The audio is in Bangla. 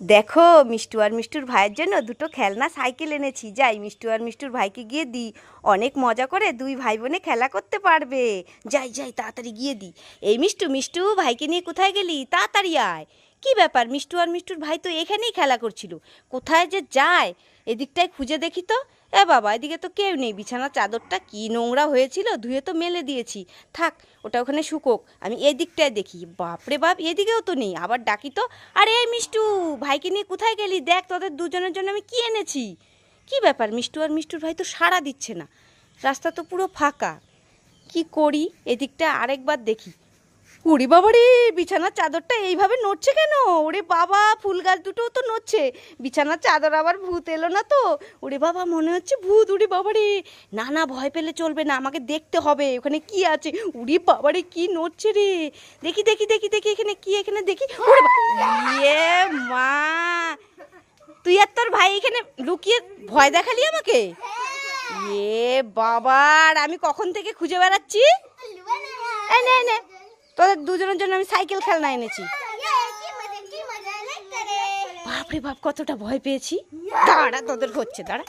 দেখো মিষ্টু আর মিষ্টুর ভাইয়ের জন্য দুটো খেলনা সাইকেল এনেছি। যাই মিষ্টু আর মিষ্টুর ভাইকে গিয়ে দিই, অনেক মজা করে দুই ভাই বোনে খেলা করতে পারবে। যাই যাই তাড়াতাড়ি গিয়ে দিই। এই মিষ্টু মিষ্টু, ভাইকে নিয়ে কোথায় গেলি? তাড়াতাড়ি আয়। কি ব্যাপার, মিষ্টু আর মিষ্টুর ভাই তো এখানেই খেলা করছিল, কোথায় যে যায়? এদিকটায় খুঁজে দেখি তো। এ বাবা, এদিকে তো কেউ নেই। বিছানার চাদরটা কি নোংরা হয়েছিল, ধুয়ে তো মেলে দিয়েছি। থাক, ওটা ওখানে শুকোক, আমি এদিকটায় দেখি। বাপরে বাপ, এদিকেও তো নেই। আবার ডাকি তো। আরে মিষ্টু, ভাইকে নিয়ে কোথায় গেলি? দেখ তোদের দুজনের জন্য আমি কি এনেছি। কি ব্যাপার, মিষ্টু আর মিষ্টুর ভাই তো সাড়া দিচ্ছে না, রাস্তা তো পুরো ফাঁকা। কি করি, এদিকটা আরেকবার দেখি। উড়ি বাবা রে, বিছানার চাদরটা এইভাবে নড়ছে কেন? ওরে বাবা, ফুল গাছ দুটোও তো নড়ছে। বিছানার চাদর আবার ভূত এলো না তো? ওরে বাবা, মনে হচ্ছে ভূত। উড়ি বাবা রে, না না, ভয় পেলে চলবে না, আমাকে দেখতে হবে ওখানে কি আছে। উড়ি বাবা রে, কি নড়ছে রে? দেখি দেখি দেখি দেখি, এখানে কি, এখানে দেখি। ওরে ইয়ে মা, তুই আর তোর ভাই এখানে লুকিয়ে ভয় দেখালি আমাকে? এ বাবার, আমি কখন থেকে খুঁজে বেড়াচ্ছি। এই নে নে, তোদের দুজনের জন্য আমি সাইকেল খেলনা এনেছি। বাপরে বাপ, কতটা ভয় পেয়েছি। দাঁড়া, তোদের হচ্ছে, দাঁড়া।